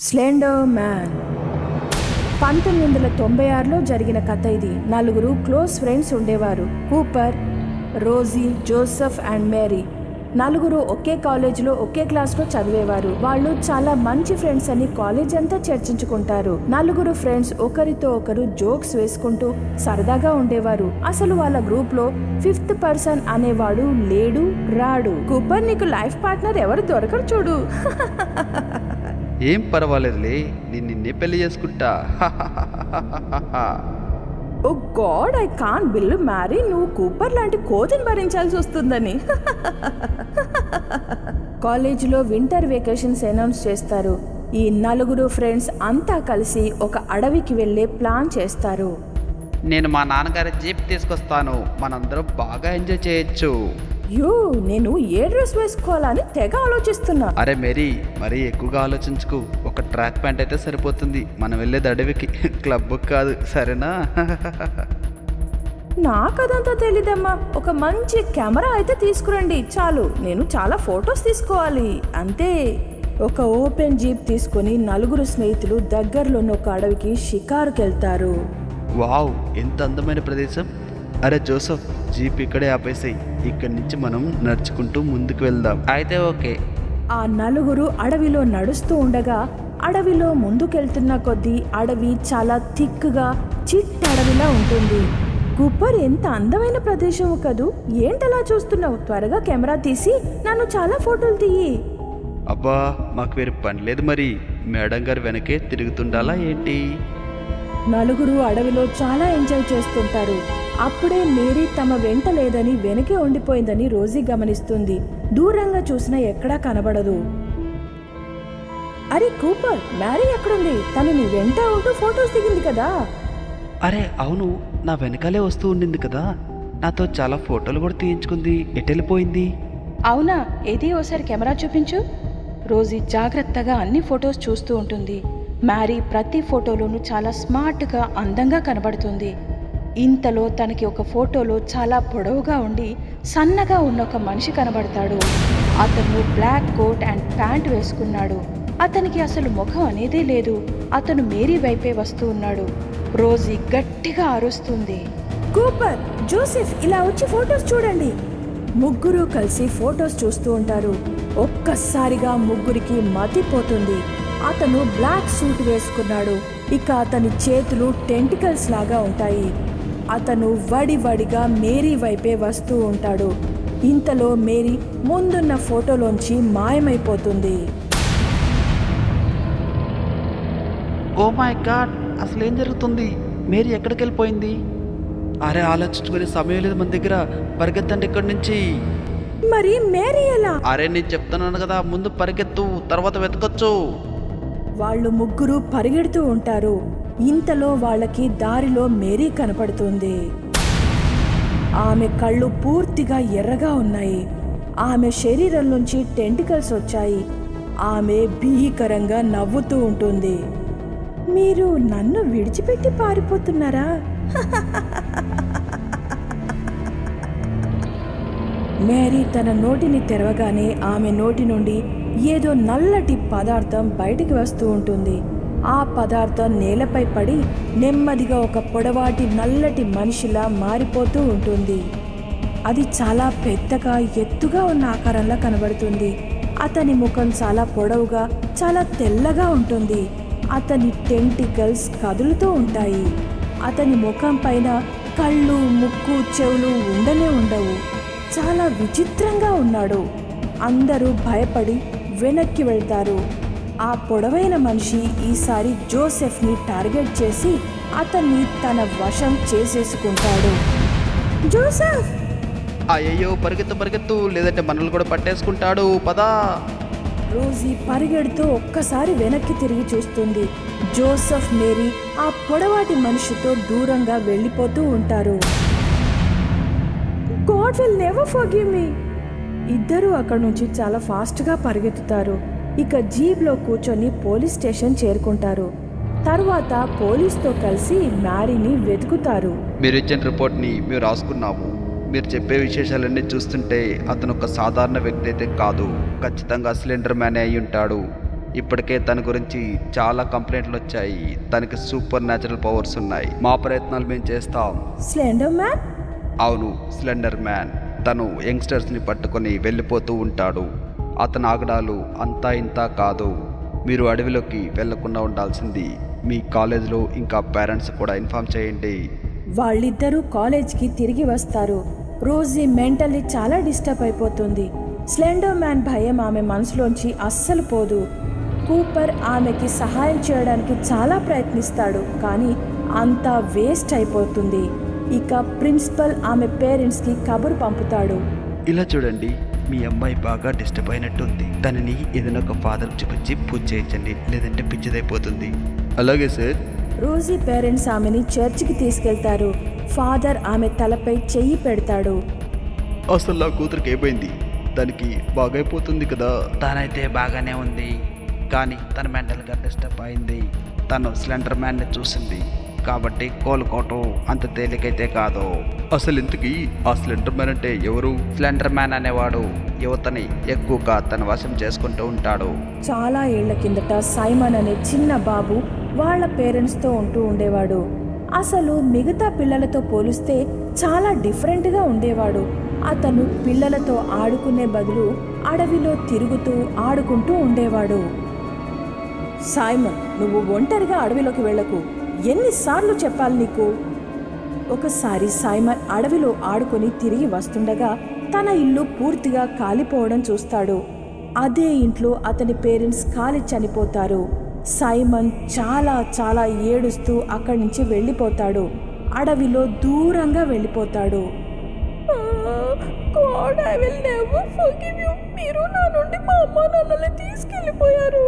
Slender man 1996లో జరిగిన కథ ఇది. నలుగురు క్లోజ్ ఫ్రెండ్స్ ఉండేవారు. Cooper, Rosie, Joseph and Mary. నలుగురు ఒకే కాలేజీలో ఒకే క్లాస్లో చదివేవారు. వాళ్ళు చాలా మంచి ఫ్రెండ్స్ అని కాలేజ్ అంతా చర్చించుకుంటారు. నలుగురు ఫ్రెండ్స్ ఒకరితో ఒకరు జోక్స్ వేసుకుంటూ సరదాగా ఉండేవారు. అసలు వాళ్ళ గ్రూప్ లో 5th పర్సన్ అనేవాడు లేడు, రాడు. కూపర్, నీకు లైఫ్ పార్ట్నర్ ఎవరు దొరకరు చూడు. ఏం పర్వాలేదులే, నేను నిన్నే పెళ్లి చేసుకుంటా. Oh God, I can't believe Mary, నువ్వు కూపర్ లాంటి కోతిని భరించాల్సి వస్తుందని. కాలేజీలో వింటర్ వెకేషన్స్ అనౌన్స్ చేస్తారు. ఈ నలుగురు ఫ్రెండ్స్ అంతా కలిసి ఒక అడవికి వెళ్ళే ప్లాన్ చేస్తారు. నేను మా నాన్నగారి జీప్ తీసుకొస్తాను, మనందరం బాగా ఎంజాయ్ చేయొచ్చు. నేను ఏ డ్రెస్ వేసుకోవాలని తెగ ఆలోచిస్తున్నా. అరే మేరీ, మరీ ఎక్కువగా ఆలోచించుకు. ఒక ట్రాక్ ప్యాంట్ అయితే సరిపోతుంది. మనం వెళ్ళేది అడవికి, క్లబ్ కాదు, సరేనా? నాకదంతా తెలీదమ్మా. ఒక మంచి కెమెరా అయితే తీసుకురండి చాలు. నేను చాలా ఫొటోస్ తీసుకోవాలి అంతే. ఒక ఓపెన్ జీప్ తీసుకుని నలుగురు స్నేహితులు దగ్గరలోని ఒక అడవికి షికారుకి వెళ్తారు. వావ్, ఎంత అందమైన ప్రదేశం. అరే జోసెఫ్, జీప్ ఇక్కడే ఆపేసాయి. ఇక్కడి నుంచి మనం నడుచుకుంటూ ముందుకు వెళ్దాం. అయితే ఓకే. ఆ నలుగురు అడవిలో నడుస్తూ ఉండగా అడవిలో ముందుకెళ్తున్న కొద్దీ అడవి చాలా థిక్గా చిట్టడవిలా ఉంటుంది. కూపర్, ఎంత అందమైన ప్రదేశం కదూ, ఏంటలా చూస్తున్నావు? త్వరగా కెమెరా తీసి నన్ను చాలా ఫోటోలు తీయి. అబ్బా, మాకు వేరే పని లేదు మరి. మేడం గారు వెనకే తిరుగుతుండాలా ఏంటి? నలుగురు అడవిలో చాలా ఎంజాయ్ చేస్తుంటారు. అప్పుడే మేరీ తమ వెంట లేదని వెనకే ఉండిపోయిందని రోజీ గమనిస్తుంది. దూరంగా చూసినా ఎక్కడా కనబడదు. అరే కూపర్, మ్యారీ ఎక్కడుంది? తను నీ వెంట ఉంటూ ఫొటోస్ దిగింది కదా. అరే అవును, నా వెనకాలే వస్తూ ఉండింది కదా. నాతో చాలా ఫోటోలు కూడా తీయించుకుంది. ఎటెళ్ళిపోయింది? అవునా, ఏది ఓసారి కెమెరా చూపించు. రోజీ జాగ్రత్తగా అన్ని ఫొటోస్ చూస్తూ ఉంటుంది. మ్యారీ ప్రతి ఫోటోలోనూ చాలా స్మార్ట్గా, అందంగా కనబడుతుంది. ఇంతలో తనకి ఒక ఫోటోలో చాలా పొడవుగా ఉండి సన్నగా ఉన్న ఒక మనిషి కనబడతాడు. అతను బ్లాక్ కోట్ అండ్ ప్యాంట్ వేసుకున్నాడు. అతనికి అసలు ముఖం అనేదే లేదు. అతను మేరీ వైపే వస్తూ ఉన్నాడు. రోజీ గట్టిగా అరుస్తుంది, కూపర్, జోసెఫ్, ఇలా వచ్చి ఫొటోస్ చూడండి. ముగ్గురు కలిసి ఫొటోస్ చూస్తూ ఉంటారు. ఒక్కసారిగా ముగ్గురికి మతిపోతుంది. అతను బ్లాక్ సూట్ వేసుకున్నాడు. ఇక అతని చేతులు టెంటికల్స్ లాగా ఉంటాయి. అతను వడివడిగా మేరీ వైపే వస్తూ ఉంటాడు. ఇంతలో మేరీ ముందున్న ఫోటోలోంచి మాయమైపోతుంది. ఓ మై గాడ్, అసలు ఏం జరుగుతుంది? మేరీ ఎక్కడికి వెళ్ళిపోయింది? అరే, ఆలోచించుకునే సమయం లేదు మన దగ్గర. పరిగెత్తండి ఇక్కడి నుంచి. మరి మేరీ ఎలా? అరే, నేను చెప్తున్నాను కదా, ముందు పరిగెత్తు, తర్వాత వెతకొచ్చు. వాళ్ళు ముగ్గురు పరిగెడుతూ ఉంటారు. ఇంతలో వాళ్ళకి దారిలో మేరీ కనపడుతుంది. ఆమె కళ్ళు పూర్తిగా ఎర్రగా ఉన్నాయి. ఆమె శరీరం నుంచి టెంటికల్స్ వచ్చాయి. ఆమె భీకరంగా నవ్వుతూ ఉంటుంది. మీరు నన్ను విడిచిపెట్టి పారిపోతున్నారా? మేరీ తన నోటిని తెరవగానే ఆమె నోటి నుండి ఏదో నల్లటి పదార్థం బయటికి వస్తూ ఉంటుంది. ఆ పదార్థం నేలపై పడి నెమ్మదిగా ఒక పొడవాటి నల్లటి మనిషిలా మారిపోతూ ఉంటుంది. అది చాలా పెద్దగా, ఎత్తుగా ఉన్న ఆకారంలో కనబడుతుంది. అతని ముఖం చాలా పొడవుగా, చాలా తెల్లగా ఉంటుంది. అతని టెంటికల్స్ కదులుతూ ఉంటాయి. అతని ముఖం పైన కళ్ళు, ముక్కు, చెవులు ఉండనే ఉండవు. చాలా విచిత్రంగా ఉన్నాడు. అందరూ భయపడి వెనక్కి వెళ్తారు. ఆ పొడవైన మనిషి ఈసారి జోసెఫ్ని టార్గెట్ చేసి అతన్ని తన వశం చేసేసుకుంటాడు. జోసెఫ్! అయ్యో, పరిగెత్తు పరిగెత్తు, లేదంటే మనల్ని కూడా పట్టేసుకుంటాడు. పదా. రోజీ పరిగెడుతూ ఒక్కసారి వెనక్కి తిరిగి చూస్తుంది. జోసెఫ్, మేరీ ఆ పొడవాటి మనిషితో దూరంగా వెళ్ళిపోతూ ఉంటారు. God will never forgive me. ఇద్దరూ అక్కడి నుంచి చాలా ఫాస్ట్గా పరిగెత్తుతారు. ఇక జీప్లో కూర్చొని పోలీస్ స్టేషన్ చేరుకుంటారు. తర్వాత పోలీస్తో కలిసి మ్యారీని వెతుకుతారు. మీరు ఇచ్చిన రిపోర్ట్ని మేము రాసుకున్నాము. మీరు చెప్పే విశేషాలన్నీ చూస్తుంటే అతను ఒక సాధారణ వ్యక్తి అయితే కాదు, ఖచ్చితంగా స్లెండర్ మ్యాన్ అయి ఉంటాడు. ఇప్పటికే తన గురించి చాలా కంప్లైంట్లు వచ్చాయి. తనకి సూపర్ న్యాచురల్ పవర్స్ ఉన్నాయి. మా ప్రయత్నాలు మేము చేస్తాం. Slender man? అవును, స్లెండర్ మ్యాన్. తను యంగ్స్టర్స్ని పట్టుకొని వెళ్ళిపోతూ ఉంటాడు. అతని ఆగడాలు అంతా ఇంత కాదు. మీరు అడవిలోకి వెళ్లకుండా ఉండాల్సింది. మీ కాలేజీలో ఇంకా పేరెంట్స్ కూడా ఇన్ఫార్మ్ చేయండి. వాళ్ళిద్దరూ కాలేజ్కి తిరిగి వస్తారు. రోజీ మెంటల్లీ చాలా డిస్టర్బ్ అయిపోతుంది. స్లెండర్ మ్యాన్ భయం ఆమె మనసులోంచి అస్సలు పోదు. కూపర్ ఆమెకి సహాయం చేయడానికి చాలా ప్రయత్నిస్తాడు, కానీ అంతా వేస్ట్ అయిపోతుంది. ఇక ప్రిన్సిపల్ ఆమె పేరెంట్స్కి కబురు పంపుతాడు. ఇలా చూడండి, మీ అమ్మాయి బాగా డిస్టర్బ్ అయినట్టుంది. తనని ఏదైనా ఒక ఫాదర్ చూపించి పూజ చేయించండి, లేదంటే పిచ్చిదైపోతుంది. అలాగే సార్. రోజీ పేరెంట్స్ ఆమెని చర్చికి తీసుకెళ్తారు. ఫాదర్ ఆమె తలపై చెయ్యి పెడతాడు. అసలు నా కూతురికి ఏమైంది? దానికి బాగైపోతుంది కదా. తనైతే బాగానే ఉంది, కానీ తన మెంటల్గా డిస్టర్బ్ అయింది. తను స్లెండర్ మ్యాన్ని చూసింది కాబట్టి కోలుకోవటం అంత తేలికైతే కాదు. అసలు ఇంతకీ ఆ స్లెండర్ మ్యాన్ అంటే ఎవరు? స్లెండర్ మ్యాన్ అనేవాడు యువతని ఎక్కువగా తన వశం చేసుకుంటూ ఉంటాడు. చాలా ఏళ్ల కిందట సైమన్ అనే చిన్న బాబు వాళ్ళ పేరెంట్స్తో ఉంటూ ఉండేవాడు. అసలు మిగతా పిల్లలతో పోలిస్తే చాలా డిఫరెంట్గా ఉండేవాడు. అతను పిల్లలతో ఆడుకునే బదులు అడవిలో తిరుగుతూ ఆడుకుంటూ ఉండేవాడు. సైమన్, నువ్వు ఒంటరిగా అడవిలోకి వెళ్ళకు. ఎన్నిసార్లు చెప్పాలి నీకు? ఒకసారి సైమన్ అడవిలో ఆడుకొని తిరిగి వస్తుండగా తన ఇల్లు పూర్తిగా కాలిపోవడం చూస్తాడు. అదే ఇంట్లో అతని పేరెంట్స్ కాలి చనిపోతారు. సైమన్ చాలా చాలా ఏడుస్తూ అక్కడి నుంచి వెళ్ళిపోతాడు. అడవిలో దూరంగా వెళ్ళిపోతాడు. God, I will never forgive you. మీరు నా నుండి మా అమ్మ నాన్నల్ని తీసుకెళ్ళిపోయారు.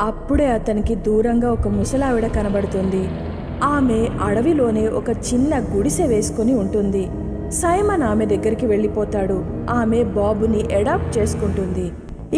అప్పుడే అతనికి దూరంగా ఒక ముసలావిడ కనబడుతుంది. ఆమె అడవిలోనే ఒక చిన్న గుడిసె వేసుకుని ఉంటుంది. సైమన్ ఆమె దగ్గరికి వెళ్ళిపోతాడు. ఆమె బాబుని అడాప్ట్ చేసుకుంటుంది.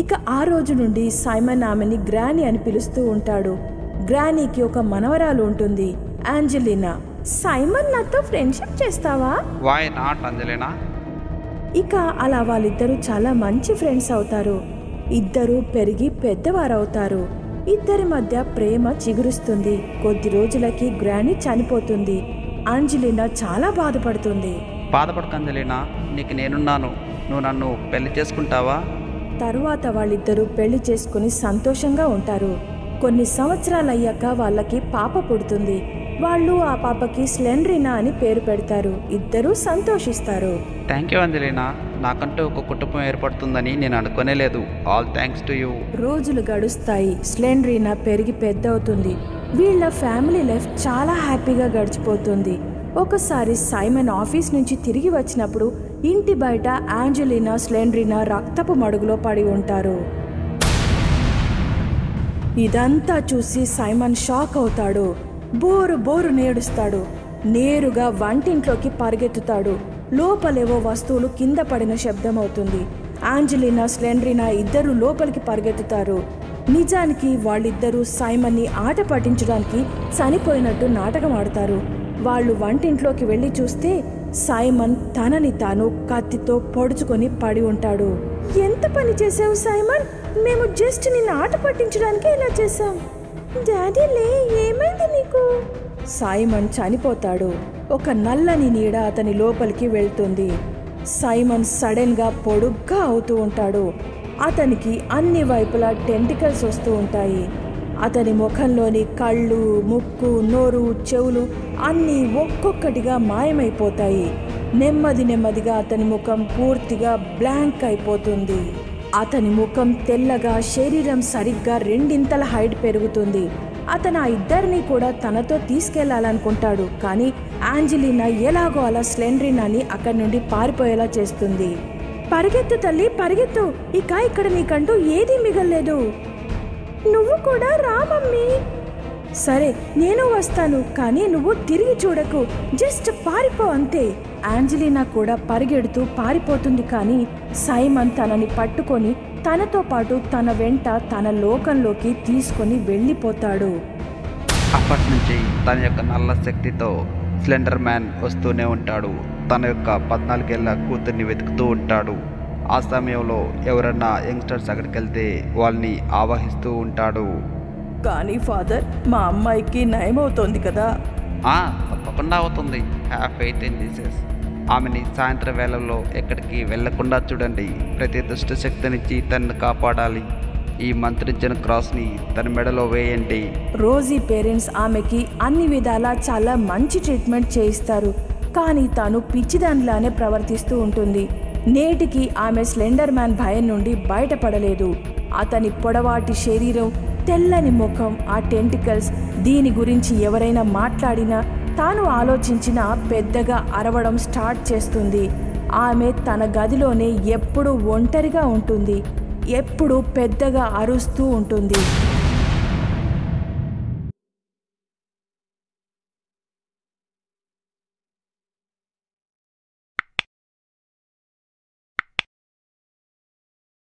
ఇక ఆ రోజు నుండి సైమన్ ఆమెని గ్రానీ అని పిలుస్తూ ఉంటాడు. గ్రానీకి ఒక మనవరాలు ఉంటుంది, ఆంజెలినా. సైమన్, నాతో ఫ్రెండ్షిప్ చేస్తావా? Why not Angelina? ఇక అలా వాళ్ళిద్దరూ చాలా మంచి ఫ్రెండ్స్ అవుతారు. ఇద్దరూ పెరిగి పెద్దవారవుతారు. ఇద్దరి మధ్య ప్రేమ చిగురుస్తుంది. కొద్ది రోజులకి గ్రానీ చనిపోతుంది. ఆంజెలినా చాలా బాధపడుతుంది. బాధపడకు అంజలినా, నీకు నేనున్నాను. నువ్వు నన్ను పెళ్లి చేసుకుంటావా? తరువాత వాళ్ళిద్దరూ పెళ్లి చేసుకుని సంతోషంగా ఉంటారు. కొన్ని సంవత్సరాలయ్యాక వాళ్ళకి పాప పుడుతుంది. వాళ్ళు ఆ పాపకి స్లెండ్రినా అని పేరు పెడతారు. ఇద్దరూ సంతోషిస్తారు. థ్యాంక్ యూ అంజలినా, నాకంటూ ఒక కుటుంబం ఏర్పడుతుందని నేను అనుకోనే లేదు. All thanks to you. రోజులు గడుస్తాయి. స్లెండ్రినా పెరిగి పెద్ద అవుతుంది. వీళ్ళ ఫ్యామిలీ లైఫ్ చాలా హ్యాపీగా గడిచిపోతుంది. ఒకసారి సైమన్ ఆఫీస్ నుంచి తిరిగి వచ్చినప్పుడు ఇంటి బయట ఆంజెలినా, స్లెండ్రినా రక్తపు మడుగులో పడి ఉంటారు. ఇదంతా చూసి సైమన్ షాక్ అవుతాడు. బోరు బోరు నేడుస్తాడు. నేరుగా వంటింట్లోకి పరిగెత్తుతాడు. లోపలేవో వస్తువులు కింద పడిన శబ్దం అవుతుంది. ఆంజెలినా, స్లెండ్రినా ఇద్దరు లోపలికి పరిగెత్తుతారు. నిజానికి వాళ్ళిద్దరూ సైమన్ని ఆట పట్టించడానికి చనిపోయినట్టు నాటకం ఆడతారు. వాళ్ళు వంటింట్లోకి వెళ్ళి చూస్తే సైమన్ తనని తాను కత్తితో పొడుచుకొని పడి ఉంటాడు. ఎంత పని చేసావు సైమన్? మేము జస్ట్ నిన్ను ఆట పట్టించడానికి ఇలా చేసాం. డాడీ లే, ఏమైంది నీకు? సైమన్ చనిపోతాడు. ఒక నల్లని నీడ అతని లోపలికి వెళ్తుంది. సైమన్ సడన్ గా పొడుగ్గా అవుతూ ఉంటాడు. అతనికి అన్ని వైపులా టెంటికల్స్ వస్తూ ఉంటాయి. అతని ముఖంలోని కళ్ళు, ముక్కు, నోరు, చెవులు అన్నీ ఒక్కొక్కటిగా మాయమైపోతాయి. నెమ్మది నెమ్మదిగా అతని ముఖం పూర్తిగా బ్లాంక్ అయిపోతుంది. అతని ముఖం తెల్లగా, శరీరం సరిగ్గా రెండింతల హైట్ పెరుగుతుంది. అతను ఆ ఇద్దరిని కూడా తనతో తీసుకెళ్లాలనుకుంటాడు. కానీ ఆంజెలినా ఎలాగో అలా స్లెండ్రినాని అక్కడి నుండి పారిపోయేలా చేస్తుంది. పరిగెత్తు తల్లి, పరిగెత్తు. ఇక ఇక్కడ నీకంటూ ఏదీ మిగల్లేదు. నువ్వు కూడా రా మమ్మీ. సరే, నేను వస్తాను, కానీ నువ్వు తిరిగి చూడకు. జస్ట్ పారిపో అంతే. ఆంజెలినా కూడా పరిగెడుతూ పారిపోతుంది. కానీ సైమన్ తనని పట్టుకొని తనతో పాటు తన వెంట తన లోకంలోకి తీసుకొని వెళ్ళిపోతాడు. అప్పటి నుంచి తన యొక్క నల్ల శక్తితో స్లెండర్ మ్యాన్ వస్తూనే ఉంటాడు. తన యొక్క 14 ఏళ్ల కూతుర్ని వెతుకుతూ ఉంటాడు. ఆ సమయంలో ఎవరన్నా యంగ్స్టర్స్ అక్కడికి వెళ్తే వాళ్ళని ఆవాహిస్తూ ఉంటాడు. కానీ ఫాదర్, మా అమ్మాయికి నయమవుతోంది కదా. తప్పకుండా అవుతుంది. Have faith in Jesus. ఆమెని సాయంత్రం వేళల్లో ఎక్కడికి వెళ్లకుండా చూడండి. ప్రతి దుష్ట శక్తి నుంచి తనను కాపాడాలి. ఈ మంత్రించిన క్రాస్ని తన మెడలో వేయండి. రోజీ పేరెంట్స్ ఆమెకి అన్ని విధాలా చాలా మంచి ట్రీట్మెంట్ చేయిస్తారు. కానీ తాను పిచ్చిదానిలానే ప్రవర్తిస్తూ ఉంటుంది. నేటికి ఆమె స్లెండర్ మ్యాన్ భయం నుండి బయటపడలేదు. అతని పొడవాటి శరీరం, తెల్లని ముఖం, ఆ టెంటికల్స్, దీని గురించి ఎవరైనా మాట్లాడినా తాను ఆలోచించినా పెద్దగా అరవడం స్టార్ట్ చేస్తుంది. ఆమె తన గదిలోనే ఎప్పుడూ ఒంటరిగా ఉంటుంది. ఎప్పుడూ పెద్దగా అరుస్తూ ఉంటుంది.